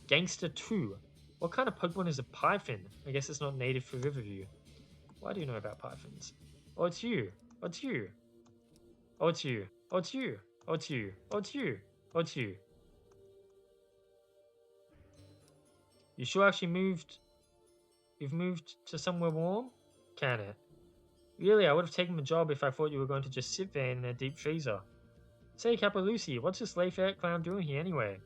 Gangster 2. What kind of Pokemon is a Python? I guess it's not native for Riverview. Why do you know about Pythons? Oh, it's you. Oh, it's you. Oh, it's you. Oh, it's you. Oh, it's you. Oh, it's you. Oh, it's you. You sure actually moved? You've moved to somewhere warm? Can it? Really, I would have taken the job if I thought you were going to just sit there in a deep freezer. Say, Kappa Lucy, what's this Layfair clown doing here anyway?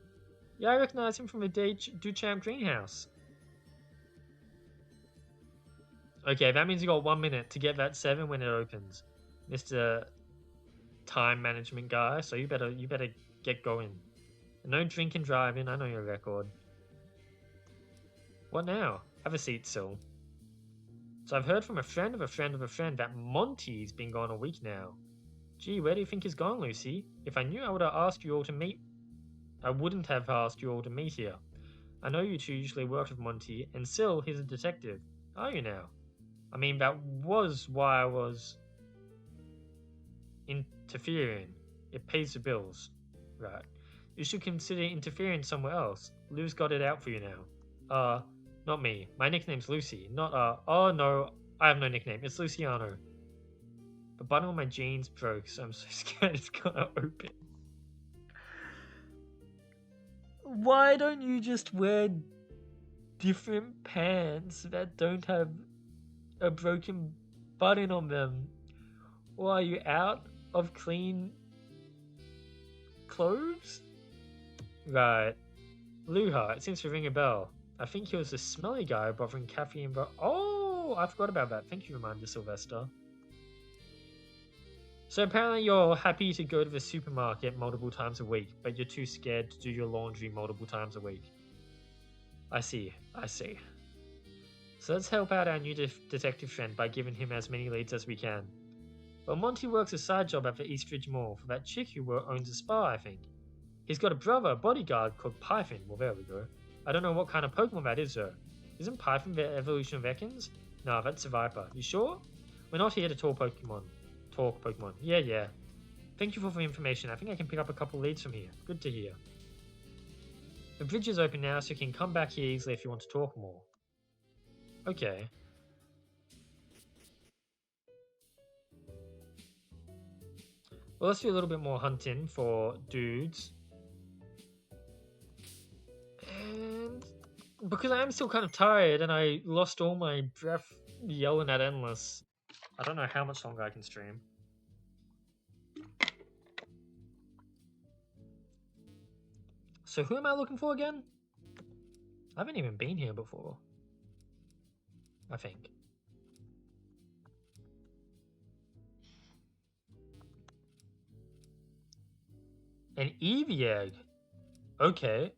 Yeah, I recognize him from the Duchamp greenhouse. Okay, that means you got 1 minute to get that 7 when it opens, Mr. Time Management guy. So you better get going. No drink and driving. I know your record. What now? Have a seat, Sil. So I've heard from a friend of a friend of a friend that Monty's been gone a week now. Gee, where do you think he's gone, Lucy? If I knew, I would have asked you all to meet. I wouldn't have asked you all to meet here. I know you two usually work with Monty, and Sil, he's a detective. Are you now? I mean, that was why I was interfering. It pays the bills. Right. You should consider interfering somewhere else. Lou's got it out for you now. Not me. My nickname's Lucy, not, oh no, I have no nickname. It's Luciano. The button on my jeans broke, so I'm so scared it's gonna open. Why don't you just wear different pants that don't have a broken button on them? Or are you out of clean clothes? Right. Luha, it seems to ring a bell. I think he was the smelly guy bothering Kathy and Oh, I forgot about that. Thank you, reminder, Sylvester. So apparently you're happy to go to the supermarket multiple times a week, but you're too scared to do your laundry multiple times a week. I see. So let's help out our new detective friend by giving him as many leads as we can. Well, Monty works a side job at the Eastridge Mall for that chick who owns a spa, I think. He's got a brother, a bodyguard called Python. Well, there we go. I don't know what kind of Pokemon that is, though. Isn't Python the evolution of Ekans? Nah, that's a Viper. You sure? We're not here to talk Pokemon. Yeah. Thank you for the information. I think I can pick up a couple leads from here. Good to hear. The bridge is open now, so you can come back here easily if you want to talk more. Okay. Well, let's do a little bit more hunting for dudes. And because I am still kind of tired and I lost all my breath yelling at Endless, I don't know how much longer I can stream. So who am I looking for again? I haven't even been here before. I think. An Eevee egg. Okay.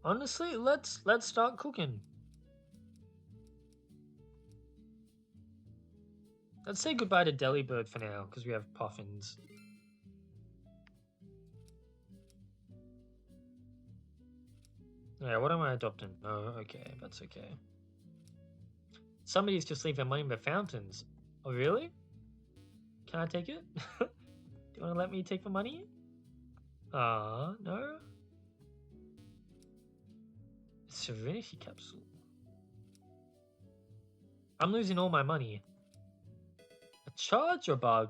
Honestly, let's start cooking. Let's say goodbye to Delibird for now, because we have Puffins. Yeah, what am I adopting? Oh, okay, that's okay. Somebody's just leave their money in the fountains. Oh, really? Can I take it? Do you want to let me take the money? No? Serenity capsule. I'm losing all my money. A charger bug?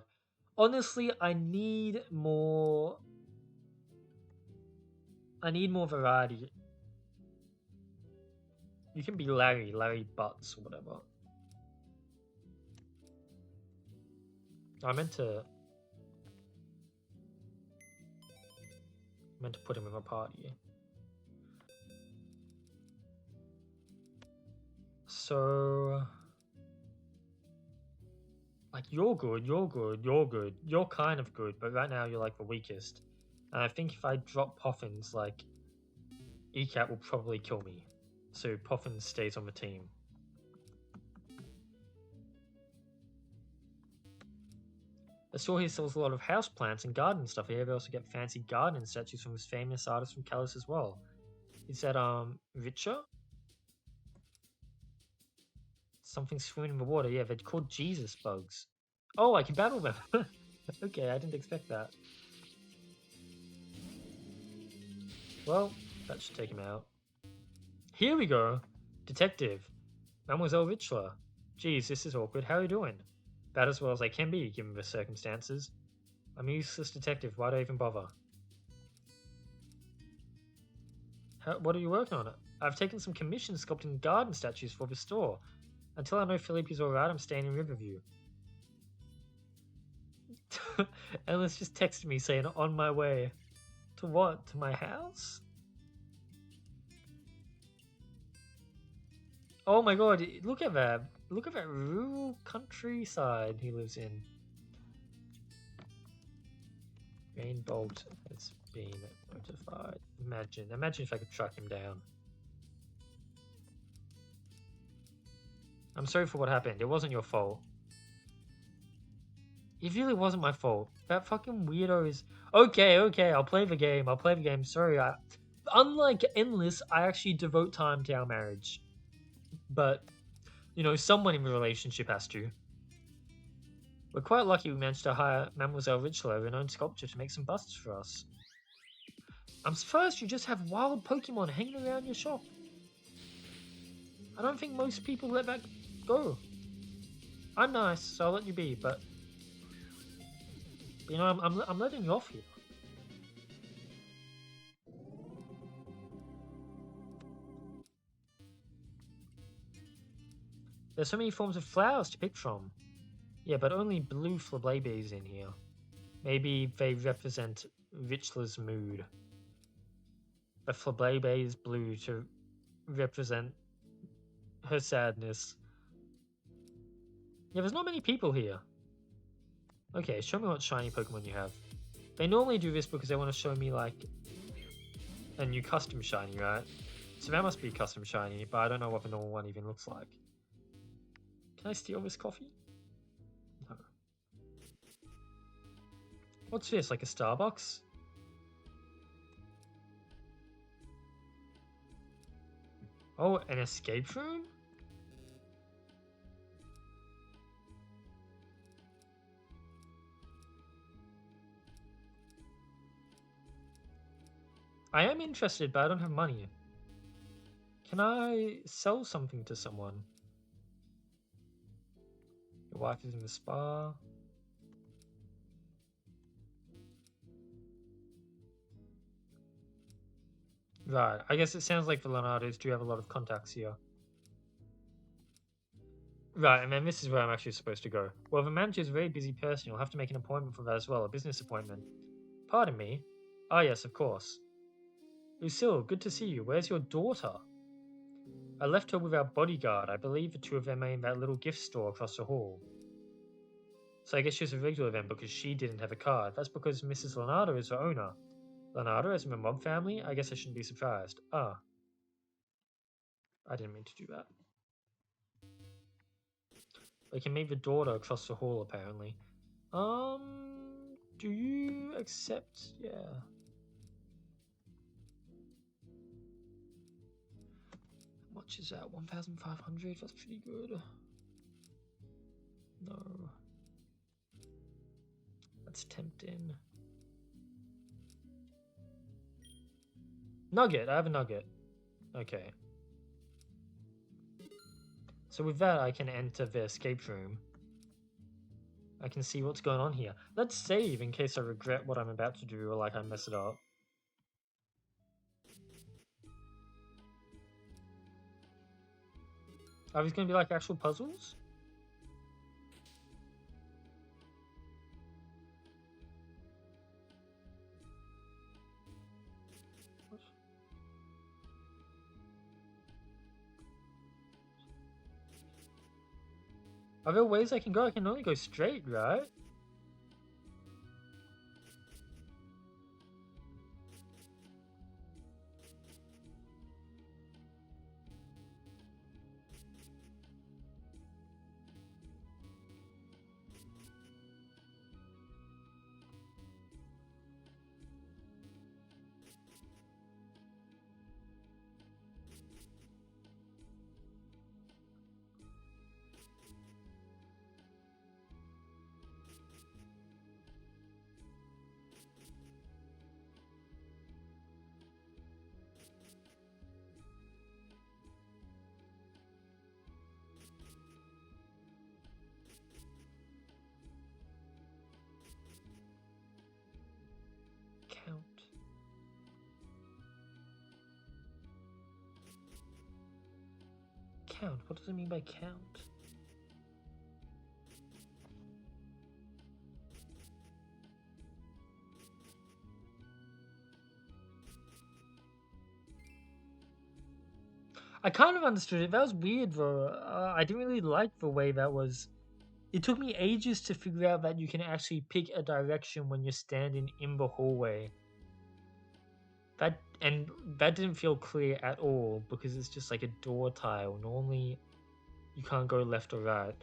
Honestly, I need more variety. You can be Larry Butts or whatever. I meant to put him in my party. So, like, you're good. You're kind of good, but right now you're like the weakest. And I think if I drop Puffins, like, ECAT will probably kill me. So Puffin stays on the team. I saw he sells a lot of houseplants and garden stuff here. They also get fancy garden statues from his famous artist from Kalos as well. Is that Richer? Something swimming in the water. Yeah, they're called Jesus bugs. Oh, I can battle them. Okay, I didn't expect that. Well, that should take him out. Here we go. Detective. Mademoiselle Richler. Geez, this is awkward. How are you doing? About as well as I can be, given the circumstances. I'm a useless detective. Why do I even bother? What are you working on? I've taken some commissions sculpting garden statues for the store. Until I know Philippe is alright, I'm staying in Riverview. Ellis just texted me saying, on my way. To what? To my house? Oh my god, look at that. Look at that rural countryside he lives in. Rainbolt has been notified. Imagine if I could track him down. I'm sorry for what happened. It wasn't your fault. It really wasn't my fault. That fucking weirdo is... Okay, I'll play the game. Sorry, unlike Endless, I actually devote time to our marriage. But, you know, someone in the relationship has to. We're quite lucky we managed to hire Mademoiselle Richler, a renowned sculptor, to make some busts for us. I'm surprised you just have wild Pokemon hanging around your shop. I don't think most people let that go. I'm nice, so I'll let you be, but you know, I'm letting you off here. There's so many forms of flowers to pick from. Yeah, but only blue Flabébés in here. Maybe they represent Richler's mood. The Flabébé is blue to represent her sadness. Yeah, there's not many people here. Okay, show me what shiny Pokemon you have. They normally do this because they want to show me, like, a new custom shiny, right? So that must be a custom shiny, but I don't know what the normal one even looks like. Can I steal this coffee? No. What's this, like a Starbucks? Oh, an escape room? I am interested, but I don't have money. Can I sell something to someone? Your wife is in the spa. Right, I guess it sounds like the Leonardos do have a lot of contacts here. Right, and then this is where I'm actually supposed to go. Well, the manager's a very busy person. You'll have to make an appointment for that as well, a business appointment. Pardon me? Ah, yes, of course. Lucille, good to see you. Where's your daughter? I left her with our bodyguard. I believe the two of them are in that little gift store across the hall. So I guess she's a regular then because she didn't have a card. That's because Mrs. Leonardo is the owner. Leonardo, as in the mob family? I guess I shouldn't be surprised. Ah. I didn't mean to do that. We can meet the daughter across the hall, apparently. Do you accept? Yeah. How much is that? 1,500? That's pretty good. No. That's tempting. Nugget. I have a nugget. Okay. So with that, I can enter the escape room. I can see what's going on here. Let's save in case I regret what I'm about to do or like I mess it up. Are these going to be like actual puzzles? Are there ways I can go? I can only go straight, right? count? What does it mean by count? I kind of understood it. That was weird though. I didn't really like the way that was. It took me ages to figure out that you can actually pick a direction when you're standing in the hallway. That didn't feel clear at all because it's just like a door tile. Normally, you can't go left or right.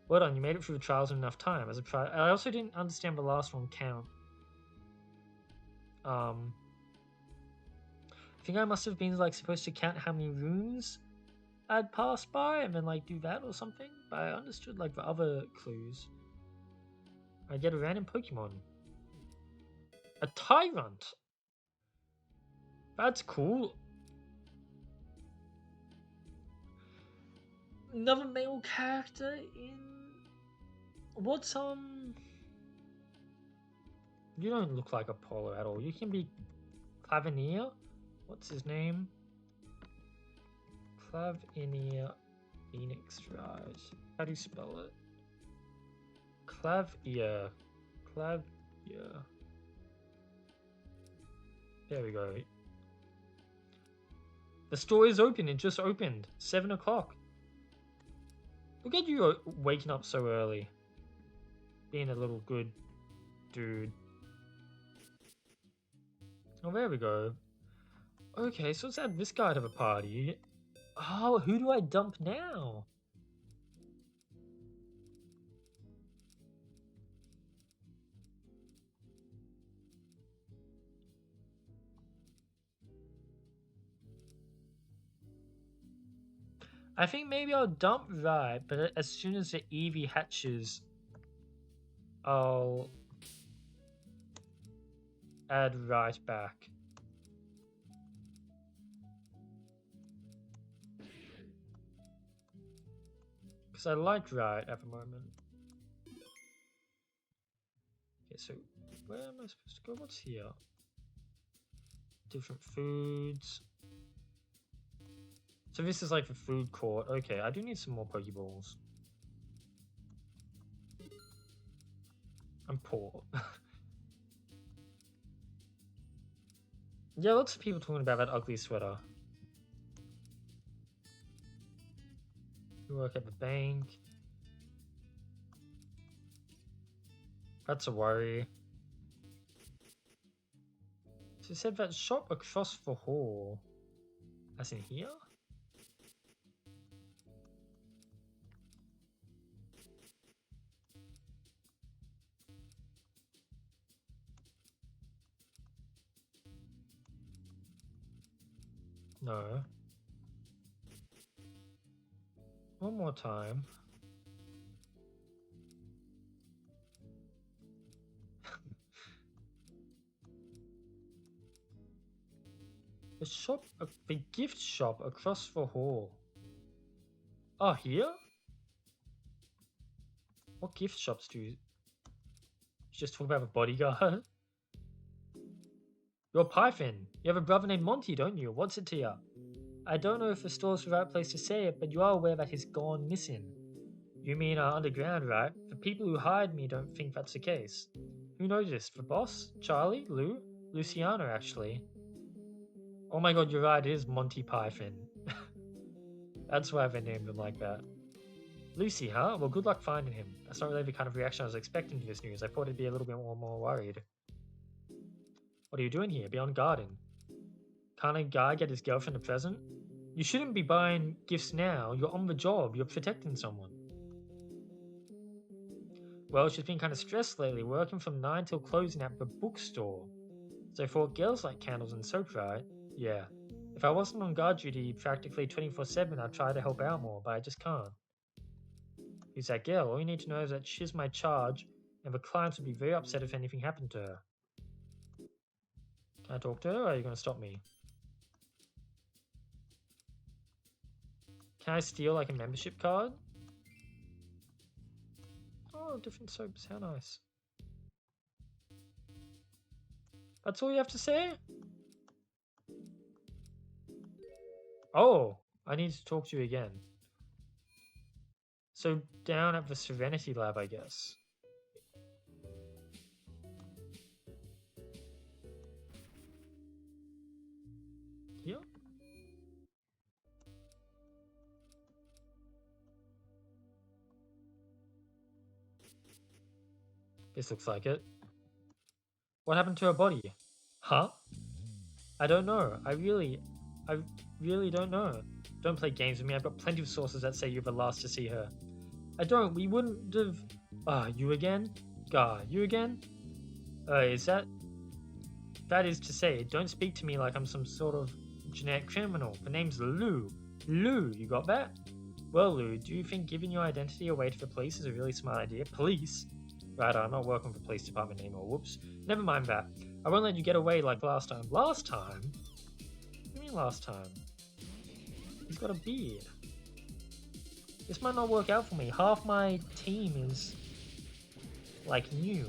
Well done, you made it through the trials in enough time. As a try, I also didn't understand the last one count. I think I must have been like supposed to count how many rooms I'd passed by and then like do that or something. But I understood like the other clues. I get a random Pokemon. A Tyrant. That's cool. Another male character in what's you don't look like Apollo at all. You can be Clavineer. What's his name? Clavineer Phoenix Rise. How do you spell it? Clavier. There we go. The store is open. It just opened. 7 o'clock. Look at you waking up so early. Being a little good dude. Oh, there we go. Okay, so let's add this guy to the party. Oh, who do I dump now? I think maybe I'll dump Right, but as soon as the Eevee hatches, I'll add Right back. Because I like Right at the moment. Okay, so where am I supposed to go? What's here? Different foods. So this is like the food court. Okay, I do need some more Pokeballs. I'm poor. Yeah, lots of people talking about that ugly sweater. You work at the bank. That's a worry. So it said that shop across the hall. As in here? No. One more time. The gift shop across the hall. Oh, here? What gift shops do you just talk about a bodyguard? You're Python. You have a brother named Monty, don't you? What's it to you? I don't know if the store's the right place to say it, but you are aware that he's gone missing. You mean underground, right? The people who hired me don't think that's the case. Who noticed? The boss? Charlie? Lou? Luciano, actually. Oh my god, you're right, it is Monty Python. That's why they named him like that. Lucy, huh? Well, good luck finding him. That's not really the kind of reaction I was expecting to this news. I thought he'd be a little bit more worried. What are you doing here? Beyond garden? Can't a guy get his girlfriend a present? You shouldn't be buying gifts now. You're on the job. You're protecting someone. Well, she's been kind of stressed lately, working from 9 till closing at the bookstore. So I thought girls like candles and soap, right? Yeah. If I wasn't on guard duty practically 24/7, I'd try to help out more, but I just can't. Who's that girl? All you need to know is that she's my charge, and the clients would be very upset if anything happened to her. Can I talk to her, or are you going to stop me? Can I steal like a membership card? Oh, different soaps. How nice. That's all you have to say? Oh, I need to talk to you again. So down at the Serenity Lab, I guess. Here? This looks like it. What happened to her body? Huh? I don't know. I really don't know. Don't play games with me. I've got plenty of sources that say you're the last to see her. I don't. We wouldn't have... you again? You again? Is that... That is to say, don't speak to me like I'm some sort of genetic criminal. The name's Lou. Lou, you got that? Well, Lou, do you think giving your identity away to the police is a really smart idea? Police? Right, I'm not working for the police department anymore. Whoops. Never mind that. I won't let you get away like last time. Last time? What do you mean last time? He's got a beard. This might not work out for me. Half my team is... like, new.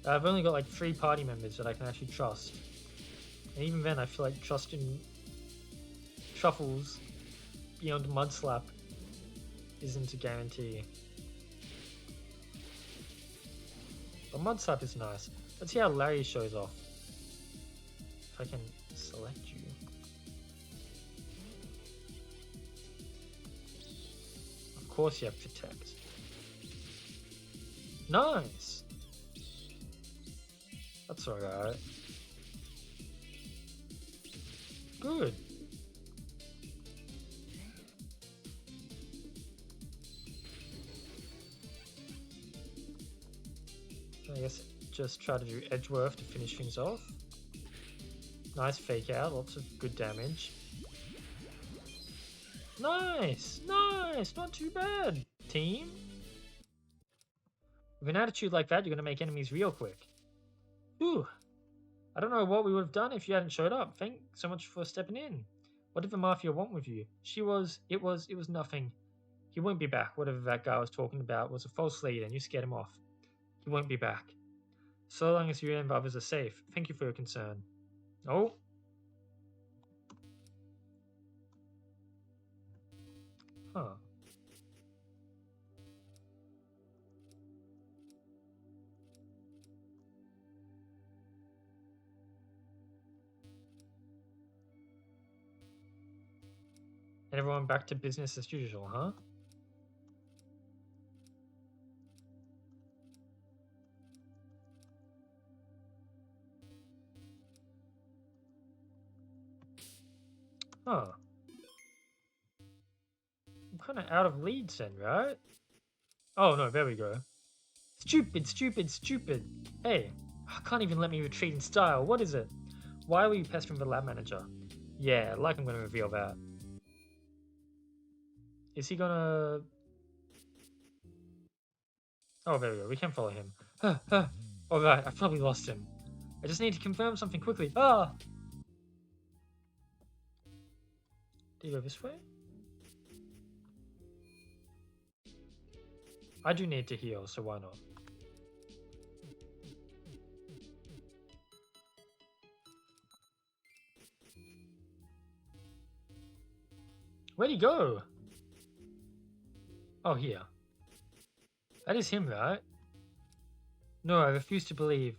I've only got like 3 party members that I can actually trust. And even then I feel like trusting Truffles beyond Mudslap isn't a guarantee. But Mudslap is nice. Let's see how Larry shows off. If I can select you. Of course you have Protect. Nice! That's alright. Good. I guess just try to do Edgeworth to finish things off. Nice fake out, lots of good damage. Nice! Nice! Not too bad, team! With an attitude like that, you're gonna make enemies real quick. Ooh, I don't know what we would have done if you hadn't showed up. Thanks so much for stepping in. What did the Mafia want with you? It was nothing. He won't be back. Whatever that guy was talking about was a false lead and you scared him off. He won't be back. So long as you and others are safe. Thank you for your concern. Oh. Huh. And everyone back to business as usual, huh? Huh. I'm kind of out of leads then, right? Oh no, there we go. Stupid, stupid, stupid. Hey, I can't even let me retreat in style. What is it? Why were you pestering the lab manager? Yeah, like I'm gonna reveal that. Is he gonna... Oh, there we go. We can follow him. Alright, I've probably lost him. I just need to confirm something quickly. Ah! Do you go this way? I do need to heal, so why not? Where'd he go? Oh, here. That is him, right? No, I refuse to believe.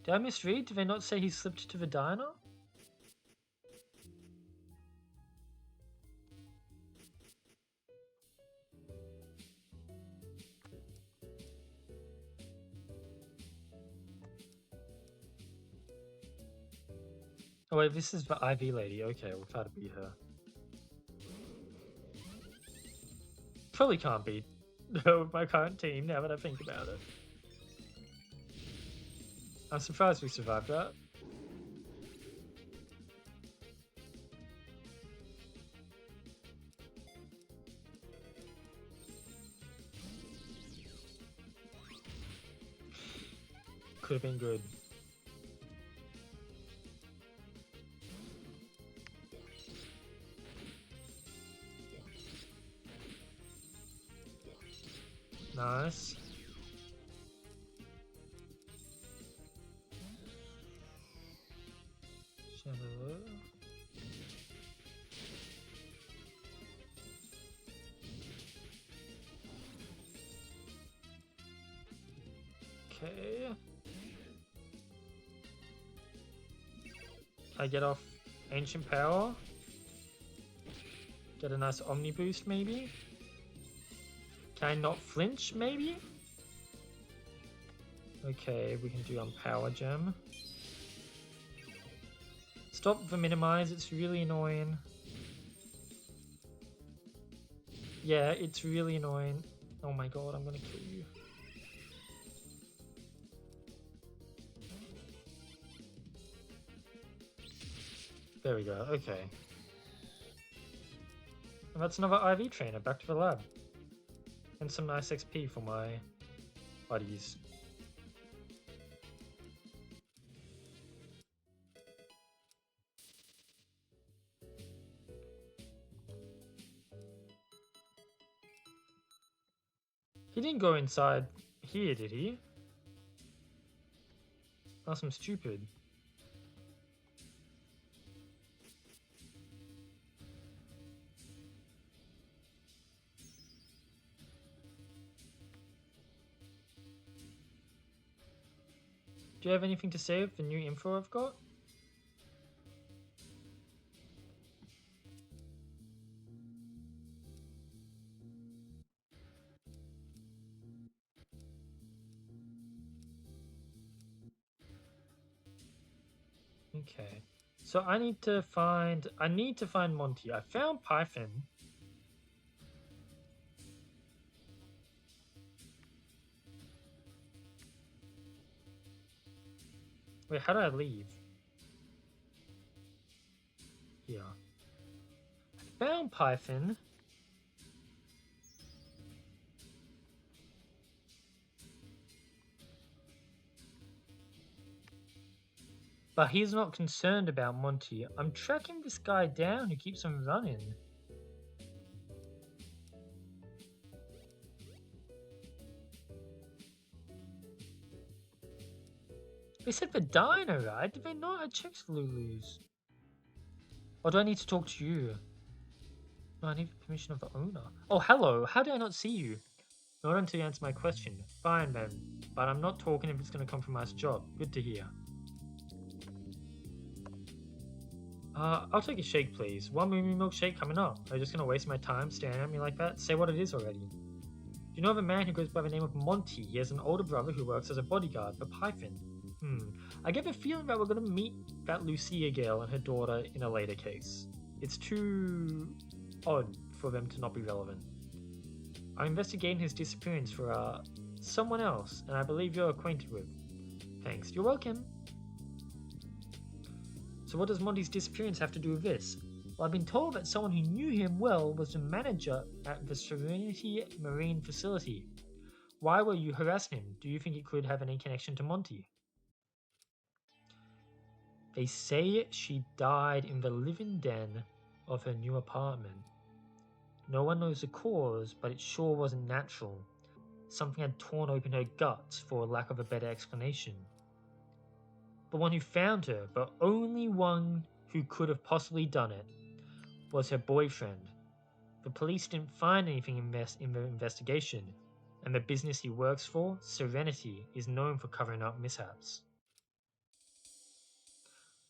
Did I misread? Did they not say he slipped to the diner? Oh wait, this is the IV lady. Okay, we'll try to beat her. Probably can't beat her with my current team now that I think about it. I'm surprised we survived that. Could have been good. Nice. Shadow. Okay. I get off Ancient Power. Get a nice Omni boost, maybe? Can I not flinch, maybe? Okay, we can do on Power Gem. Stop the minimize, it's really annoying. Yeah, it's really annoying. Oh my god, I'm gonna kill you. There we go, okay. And that's another IV trainer, back to the lab. And some nice XP for my buddies. He didn't go inside here, did he? That's some stupid. Do you have anything to say with the new info I've got? Okay. So I need to find Monty. I found Python. Wait, how do I leave? Yeah. I found Python. But he's not concerned about Monty. I'm tracking this guy down who keeps on running. They said the diner, right? Did they not? I checked Lulu's. Or do I need to talk to you? No, I need permission of the owner. Oh, hello. How did I not see you? Not until you answer my question. Fine, then. But I'm not talking if it's going to compromise the job. Good to hear. I'll take a shake, please. One Moo milkshake coming up. Are you just going to waste my time staring at me like that? Say what it is already. Do you know of a man who goes by the name of Monty? He has an older brother who works as a bodyguard for Python. I get the feeling that we're going to meet that Lucia girl and her daughter in a later case. It's too odd for them to not be relevant. I'm investigating his disappearance for someone else, and I believe you're acquainted with. Thanks. You're welcome. So what does Monty's disappearance have to do with this? Well, I've been told that someone who knew him well was the manager at the Serenity Marine Facility. Why were you harassing him? Do you think it could have any connection to Monty? They say she died in the living den of her new apartment. No one knows the cause, but it sure wasn't natural. Something had torn open her guts for lack of a better explanation. The one who found her, the only one who could have possibly done it, was her boyfriend. The police didn't find anything in the investigation, and the business he works for, Serenity, is known for covering up mishaps.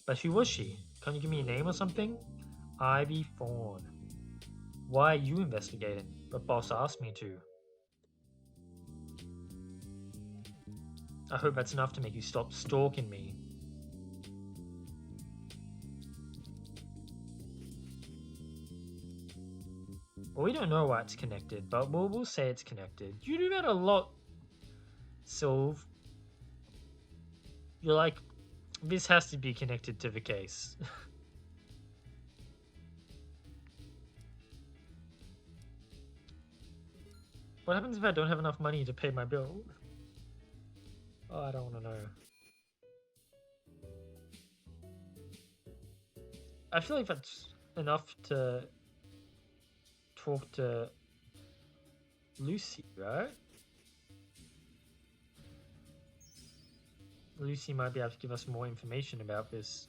But who was she? Can you give me a name or something? Ivy Fawn. Why are you investigating? The boss asked me to. I hope that's enough to make you stop stalking me. Well, we don't know why it's connected, but we'll say it's connected. You do that a lot, Sylve. You're like, this has to be connected to the case. What happens if I don't have enough money to pay my bill? Oh, I don't want to know. I feel like that's enough to talk to Lucy, right? Lucy might be able to give us more information about this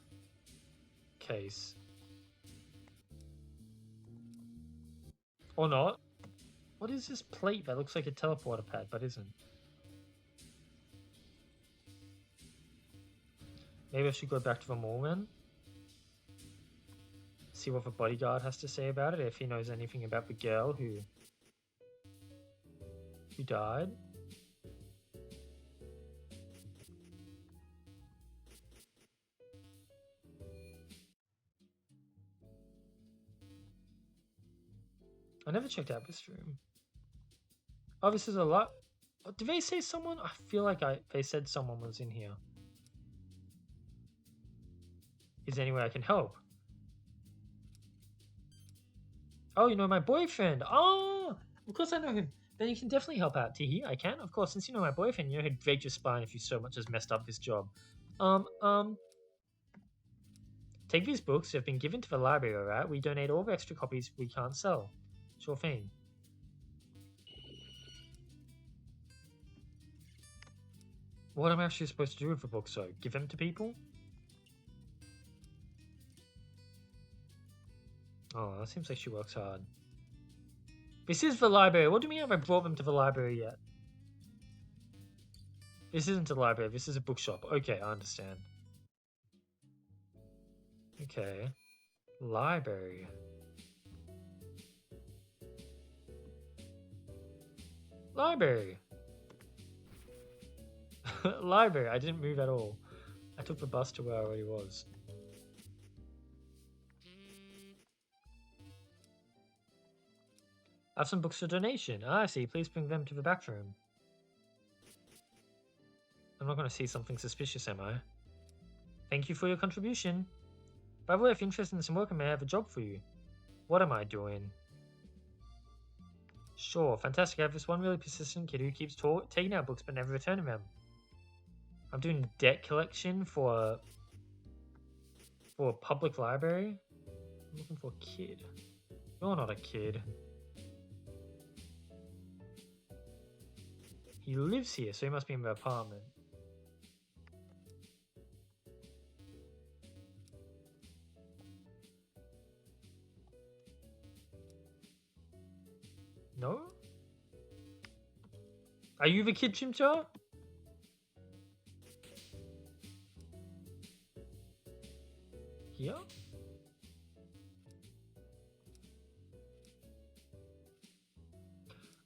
case. Or not. What is this plate that looks like a teleporter pad but isn't? Maybe I should go back to the mall then? See what the bodyguard has to say about it, if he knows anything about the girl who died. I never checked out this room. Oh, this is a lot. Did they say someone? I feel like they said someone was in here. Is there any way I can help? Oh, you know my boyfriend. Oh, of course I know him. Then you can definitely help out, Teehee. I can, of course. Since you know my boyfriend, you know he'd break your spine if you so much as messed up this job. Take these books. They've been given to the library, alright? We donate all the extra copies we can't sell. Sure thing. What am I actually supposed to do with the books, though? Give them to people? Oh, that seems like she works hard. This is the library. What do you mean have I brought them to the library yet? This isn't a library. This is a bookshop. Okay, I understand. Okay. Library. Library. Library. I didn't move at all. I took the bus to where I already was. I have some books for donation. Ah, I see. Please bring them to the back room. I'm not going to see something suspicious, am I? Thank you for your contribution. By the way, if you're interested in some work, I may have a job for you. What am I doing? Sure, fantastic. I have this one really persistent kid who keeps taking out books but never returning them. I'm doing debt collection for a public library. I'm looking for a kid. You're not a kid. He lives here, so he must be in the apartment. No? Are you the kid, Chimchar? Here?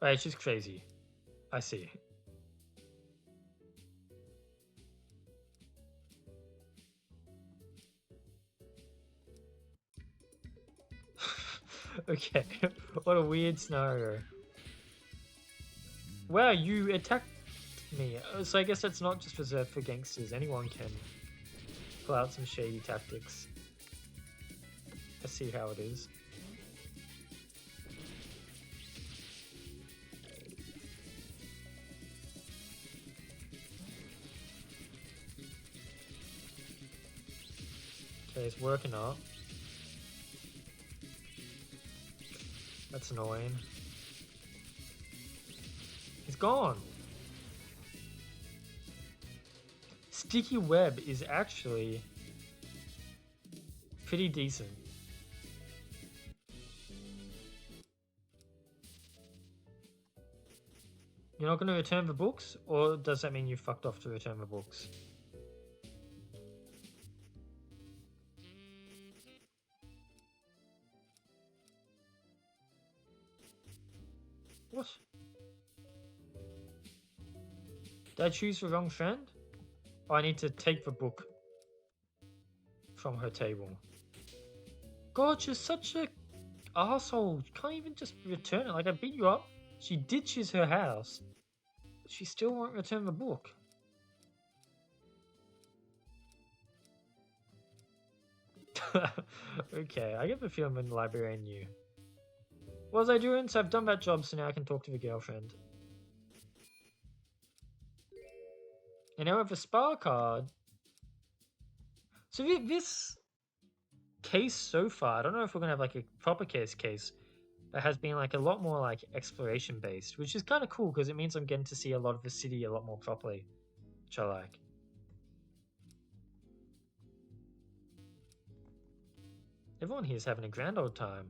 Alright, she's crazy. I see. Okay, what a weird scenario. Wow, you attacked me. So I guess that's not just reserved for gangsters. Anyone can pull out some shady tactics. I see how it is. Okay, it's working out. That's annoying. He's gone. Sticky web is actually pretty decent. You're not going to return the books? Or does that mean you fucked off to return the books? What? Did I choose the wrong friend? Oh, I need to take the book from her table. God, she's such a asshole. You can't even just return it. Like, I beat you up. She ditches her house. But she still won't return the book. Okay, I get the feeling I'm the librarian knew. What was I doing? So I've done that job, so now I can talk to the girlfriend. And now I have a spa card. So this case so far, I don't know if we're gonna have like a proper case that has been like a lot more like exploration based, which is kind of cool because it means I'm getting to see a lot of the city a lot more properly, which I like. Everyone here is having a grand old time.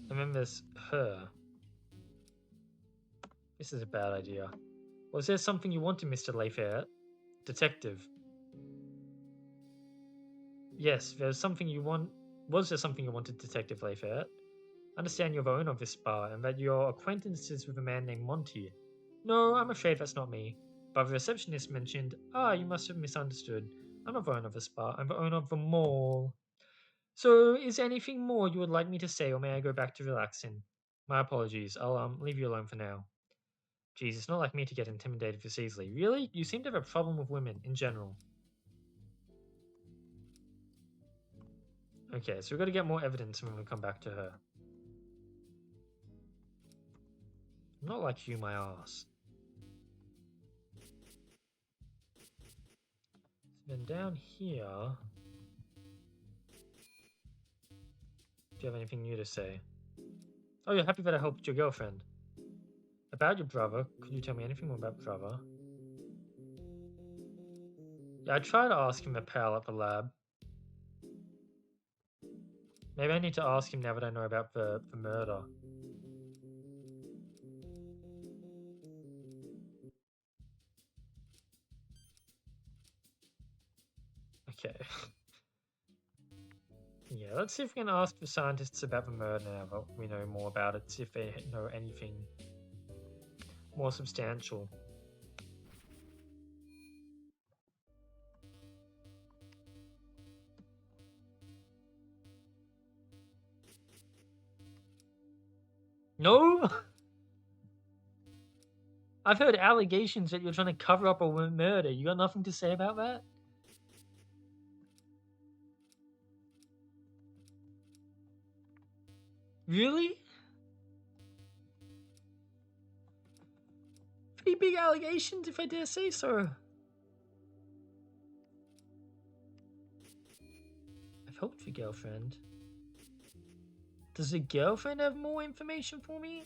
And then there's her. This is a bad idea. Was there something you wanted, Mr. Layfair? Detective. Yes, there's something you want. Was there something you wanted, Detective Layfair? Understand you're the owner of this bar and that you're acquaintances with a man named Monty. No, I'm afraid that's not me. But the receptionist mentioned, you must have misunderstood. I'm not the owner of this bar, I'm the owner of the mall. So, is there anything more you would like me to say, or may I go back to relaxing? My apologies, I'll leave you alone for now. Geez, it's not like me to get intimidated this easily. Really? You seem to have a problem with women, in general. Okay, so we've got to get more evidence when we come back to her. I'm not like you, my ass. Then down here... Do you have anything new to say? Oh, you're happy that I helped your girlfriend. About your brother, could you tell me anything more about brother? Yeah, I tried to ask him at Pal at the lab. Maybe I need to ask him now that I know about the murder. Okay. Yeah, let's see if we can ask the scientists about the murder now that we know more about it, see if they know anything more substantial. No? I've heard allegations that you're trying to cover up a murder. You got nothing to say about that? Really? Pretty big allegations, if I dare say so. I've helped your girlfriend. Does the girlfriend have more information for me?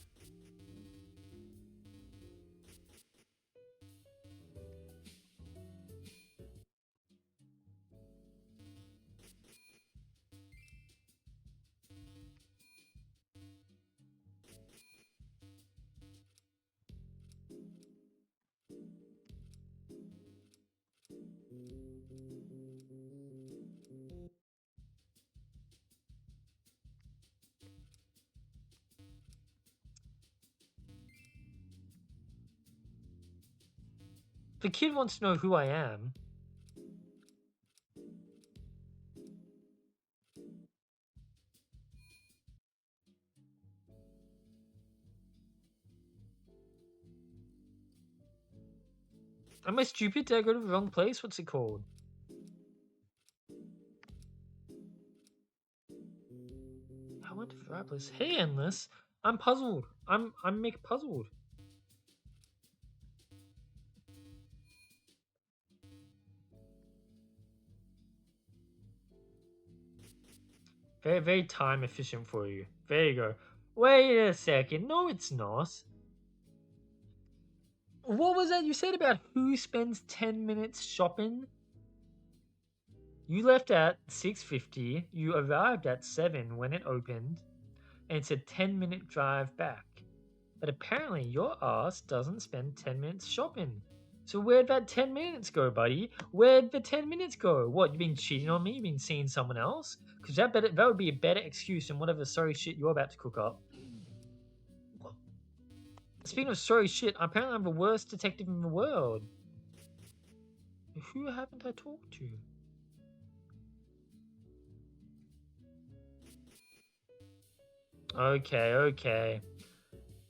The kid wants to know who I am. Am I stupid? Did I go to the wrong place? What's it called? I went to the right place. Hey, Endless. I'm puzzled. I'm Mick puzzled. Very, very time efficient for you. There you go. Wait a second. No, it's not. What was that you said about who spends 10 minutes shopping? You left at 6:50. You arrived at 7 when it opened. And it's a 10-minute drive back. But apparently your ass doesn't spend 10 minutes shopping. So where'd that 10 minutes go, buddy? Where'd the 10 minutes go? What, you been cheating on me? You been seeing someone else? Because that would be a better excuse than whatever sorry shit you're about to cook up. Speaking of sorry shit, apparently I'm the worst detective in the world. Who haven't I talked to? Okay.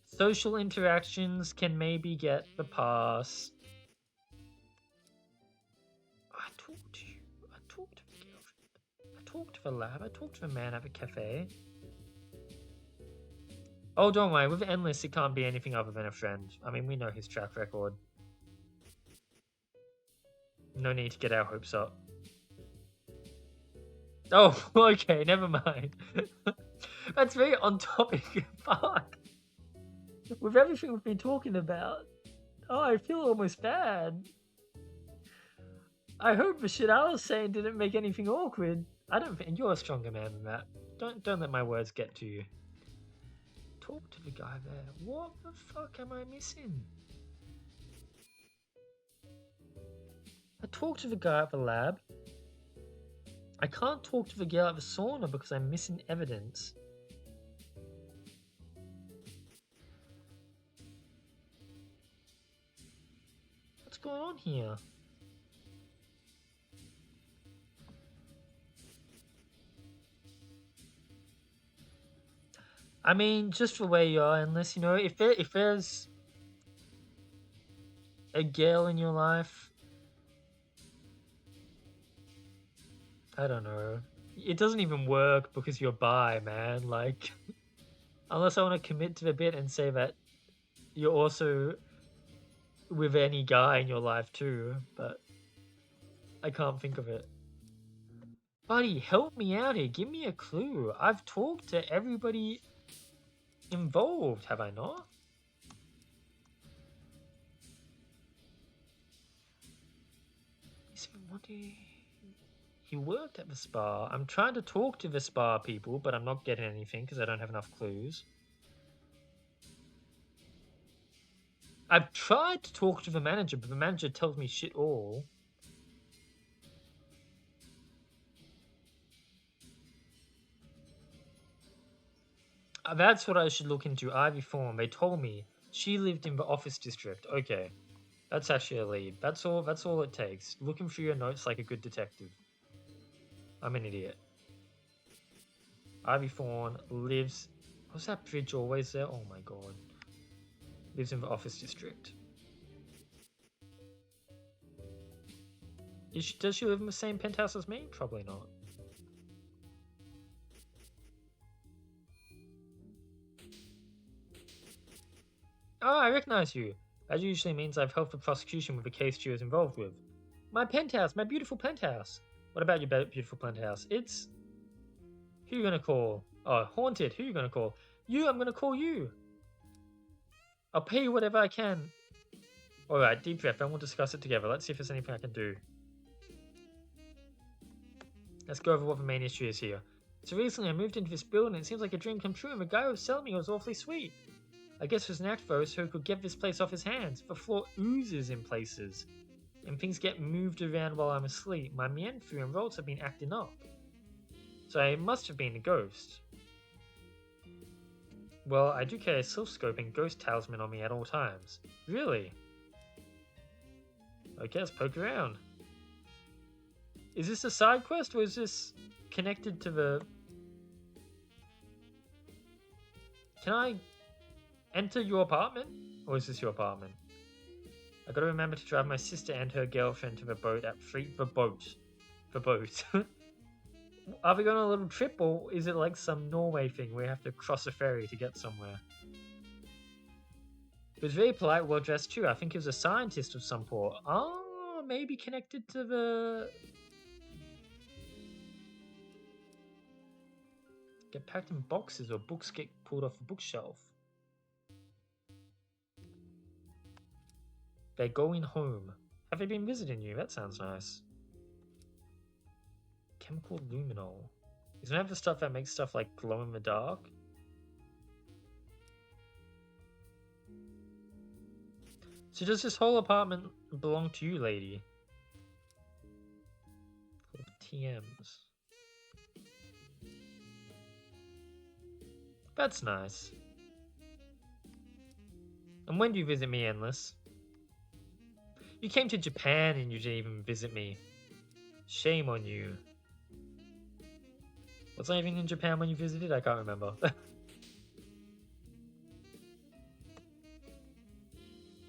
Social interactions can maybe get the pass. talk to the lab. I talk to the man at the cafe. Oh, don't worry. With Endless, it can't be anything other than a friend. I mean, we know his track record. No need to get our hopes up. Oh, okay. Never mind. That's very on topic. Fuck. With everything we've been talking about. Oh, I feel almost bad. I hope the shit I was saying didn't make anything awkward. I don't think you're a stronger man than that. Don't let my words get to you. Talk to the guy there. What the fuck am I missing? I talked to the guy at the lab. I can't talk to the girl at the sauna because I'm missing evidence. What's going on here? I mean, just the way you are, unless, you know, if there's a girl in your life, I don't know. It doesn't even work because you're bi, man. Like, unless I want to commit to the bit and say that you're also with any guy in your life too, but I can't think of it. Buddy, help me out here. Give me a clue. I've talked to everybody involved, have I not? He worked at the spa. I'm trying to talk to the spa people, but I'm not getting anything because I don't have enough clues. I've tried to talk to the manager, but the manager tells me shit all. That's what I should look into. Ivy Fawn. They told me she lived in the office district. Okay, that's actually a lead. That's all it takes. Looking through your notes like a good detective. I'm an idiot. Ivy Fawn lives. Was that bridge always there? Oh my god. Lives in the office district. Does she live in the same penthouse as me? Probably not. Oh, I recognize you. That usually means I've helped the prosecution with a case she was involved with. My penthouse, my beautiful penthouse. What about your beautiful penthouse? It's... Who you gonna call? Oh, Haunted. Who you gonna call? You, I'm gonna call you. I'll pay you whatever I can. Alright, deep breath, and we'll discuss it together. Let's see if there's anything I can do. Let's go over what the main issue is here. So recently I moved into this building and it seems like a dream come true, and the guy who was selling me was awfully sweet. I guess there's an act though, so he could get this place off his hands. The floor oozes in places, and things get moved around while I'm asleep. My Mienfu and rolls have been acting up. So I must have been a ghost. Well, I do carry a self-scope and ghost talisman on me at all times. Really? Okay, let's poke around. Is this a side quest or is this connected to the... Can I enter your apartment? Or is this your apartment? I gotta remember to drive my sister and her girlfriend to the boat at the boat. Are we going on a little trip or is it like some Norway thing where you have to cross a ferry to get somewhere? He was very polite, well dressed too. I think he was a scientist of some sort. Oh, maybe connected to the... Get packed in boxes or books get pulled off the bookshelf. They're going home. Have they been visiting you? That sounds nice. Chemical luminol. Isn't that the stuff that makes stuff like glow in the dark? So does this whole apartment belong to you, lady? TMs. That's nice. And when do you visit me, Endless? You came to Japan and you didn't even visit me. Shame on you. Was I even in Japan when you visited? I can't remember.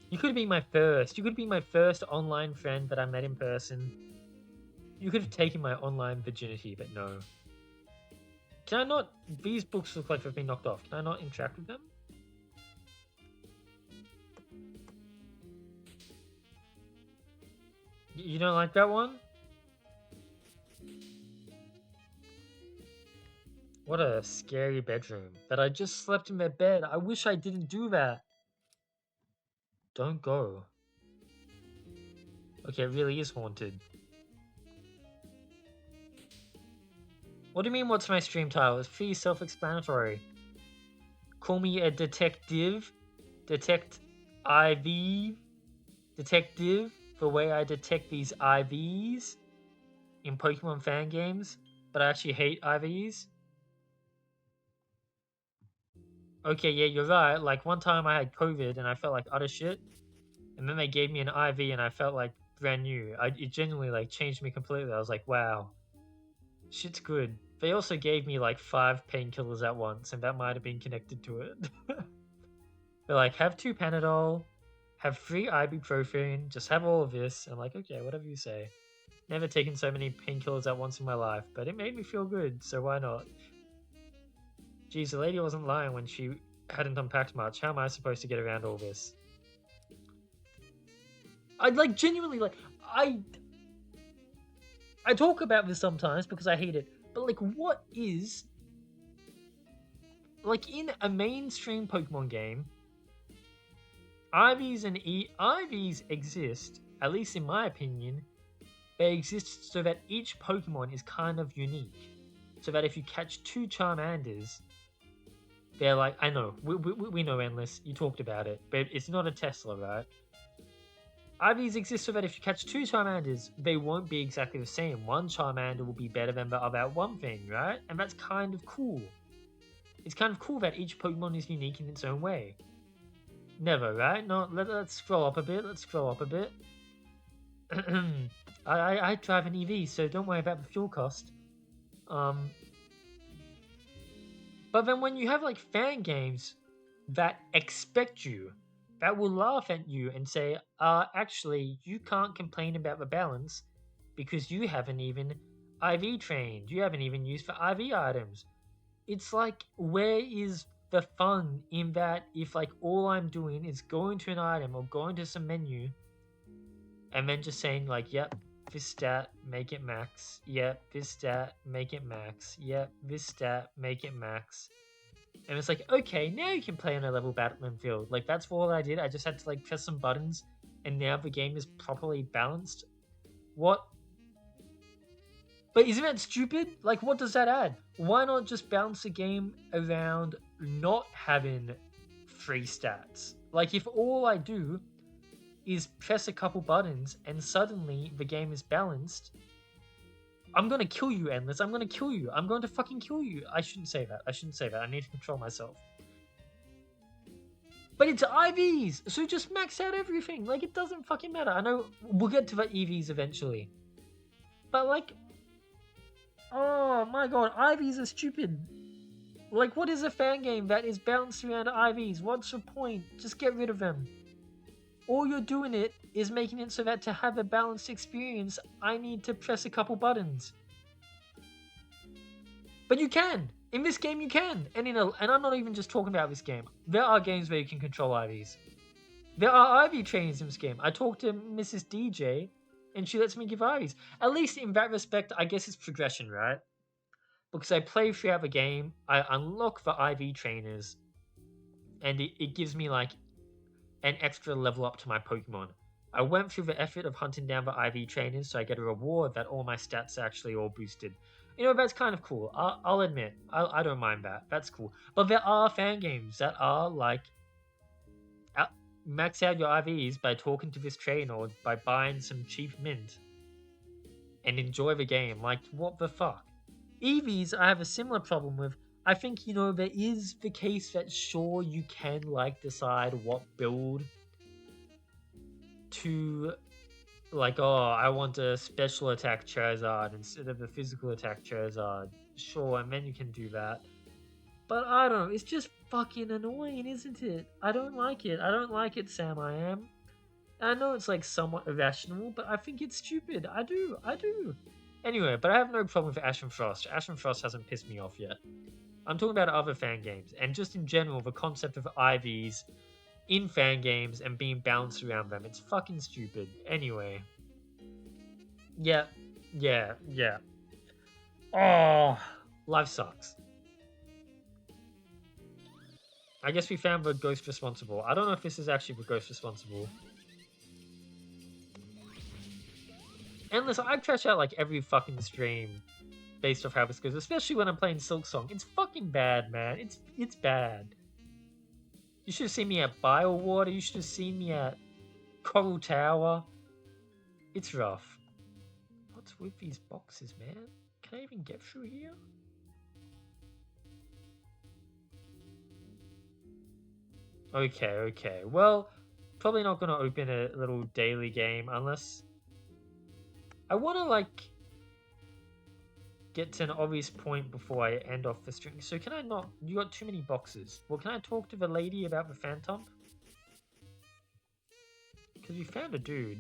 You could have been my first. You could have been my first online friend that I met in person. You could have taken my online virginity, but no. Can I not? These books look like they've been knocked off. Can I not interact with them? You don't like that one? What a scary bedroom. That I just slept in my bed. I wish I didn't do that. Don't go. Okay, it really is haunted. What do you mean, what's my stream title? It's pretty self-explanatory. Call me a detective. Detect IV. Detective. The way I detect these IVs in Pokemon fan games. But I actually hate IVs. Okay, yeah, you're right. Like, one time I had COVID and I felt like utter shit. And then they gave me an IV and I felt like brand new. It genuinely, like, changed me completely. I was like, wow. Shit's good. They also gave me like 5 painkillers at once, and that might have been connected to it. They're like, have 2 Panadol, have 3 ibuprofen, just have all of this. I'm like, okay, whatever you say. Never taken so many painkillers at once in my life, but it made me feel good, so why not? Geez, the lady wasn't lying when she hadn't unpacked much. How am I supposed to get around all this? I'd like genuinely like I talk about this sometimes because I hate it, but like, what is like in a mainstream Pokemon game? IVs exist, at least in my opinion. They exist so that each Pokemon is kind of unique. So that if you catch 2 Charmanders, they're like, I know, we know, Endless, you talked about it, but it's not a Tesla, right? IVs exist so that if you catch 2 Charmanders, they won't be exactly the same. One Charmander will be better than the other at one thing, right? And that's kind of cool. It's kind of cool that each Pokemon is unique in its own way. Never, right? No, let's scroll up a bit. Let's scroll up a bit. I drive an EV, so don't worry about the fuel cost. But then when you have like fan games that expect you, that will laugh at you and say, actually, you can't complain about the balance because you haven't even IV trained. You haven't even used for IV items. It's like, where is the fun in that if like all I'm doing is going to an item or going to some menu and then just saying like, yep, this stat, make it max. Yep, this stat, make it max. Yep, this stat, make it max. And it's like, okay, now you can play on a level battlefield. Like, that's all I did. I just had to, like, press some buttons, and now the game is properly balanced. What? But isn't that stupid? Like, what does that add? Why not just balance the game around not having 3 stats? Like, if all I do is press a couple buttons, and suddenly the game is balanced, I'm gonna kill you, Endless. I'm gonna kill you. I'm going to fucking kill you. I shouldn't say that. I need to control myself. But it's IVs, so just max out everything. Like, it doesn't fucking matter. I know we'll get to the EVs eventually. But, like, oh my god, IVs are stupid. Like, what is a fan game that is balanced around IVs? What's the point? Just get rid of them. All you're doing it is making it so that to have a balanced experience, I need to press a couple buttons. But you can! In this game, you can! And I'm not even just talking about this game. There are games where you can control IVs. There are IV trainers in this game. I talked to Mrs. DJ, and she lets me give IVs. At least in that respect, I guess it's progression, right? Because I play throughout the game, I unlock the IV trainers, and it gives me, like, an extra level up to my Pokemon. I went through the effort of hunting down the IV trainers, so I get a reward that all my stats are actually all boosted. You know, that's kind of cool. I'll admit, I don't mind that. That's cool. But there are fan games that are like, max out your IVs by talking to this trainer or by buying some cheap mint and enjoy the game. Like, what the fuck? EVs, I have a similar problem with. I think, you know, there is the case that sure, you can, like, decide what build to, like, oh, I want a special attack Charizard instead of a physical attack Charizard. Sure, and then you can do that. But I don't know, it's just fucking annoying, isn't it? I don't like it. I don't like it, Sam, I am. I know it's, like, somewhat irrational, but I think it's stupid. I do. Anyway, but I have no problem with Ashen Frost. Ashen Frost hasn't pissed me off yet. I'm talking about other fan games, and just in general, the concept of IVs in fan games and being bounced around them. It's fucking stupid. Anyway. Yeah. Oh, life sucks. I guess we found the ghost responsible. I don't know if this is actually the ghost responsible. And listen, I trash out like every fucking stream based off how this goes, especially when I'm playing Silk Song. It's fucking bad, man. It's bad. You should have seen me at Biowater. You should have seen me at Coral Tower. It's rough. What's with these boxes, man? Can I even get through here? Okay. Well, probably not going to open a little daily game unless I want to, like, get to an obvious point before I end off the stream. So can I not? You got too many boxes. Well, can I talk to the lady about the Phantom? Because we found a dude.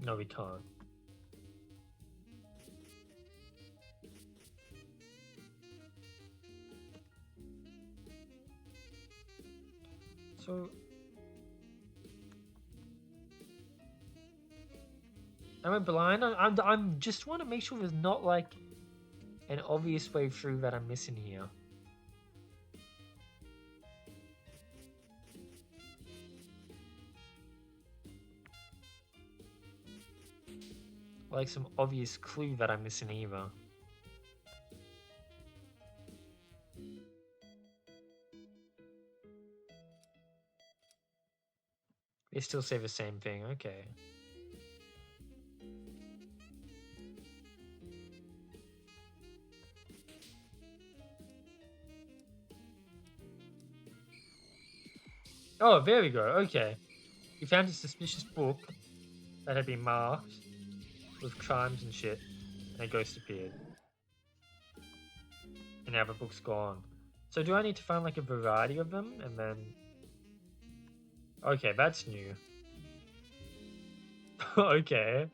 No, we can't. So... am I blind? I'm just want to make sure there's not, like, an obvious way through that I'm missing here. Like some obvious clue that I'm missing either. They still say the same thing, okay. Oh, there we go, okay. We found a suspicious book that had been marked with crimes and shit, and a ghost appeared. And now the book's gone. So do I need to find like a variety of them, and then... okay, that's new. Okay.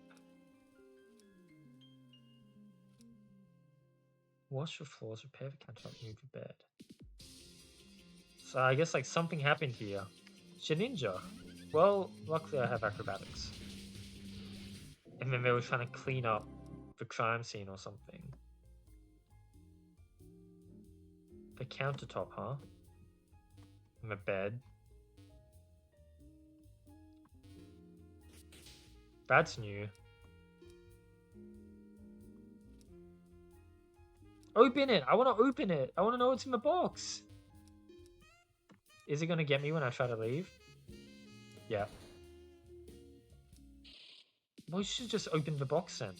Wash the floors, repair the countertop, move the bed. So I guess like something happened here. Ninja. Well, luckily I have acrobatics. And then they were trying to clean up the crime scene or something. The countertop, huh? And the bed. That's new. Open it! I want to open it! I want to know what's in the box! Is it going to get me when I try to leave? Yeah. Well, you should just open the box then.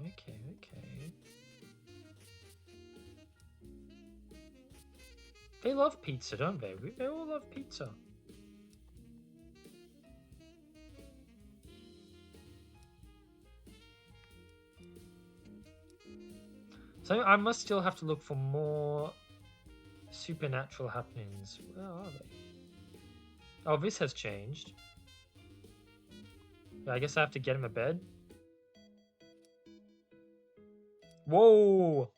Okay. They love pizza, don't they? They all love pizza. So I must still have to look for more supernatural happenings. Where are they? Oh, this has changed. I guess I have to get him a bed. Whoa!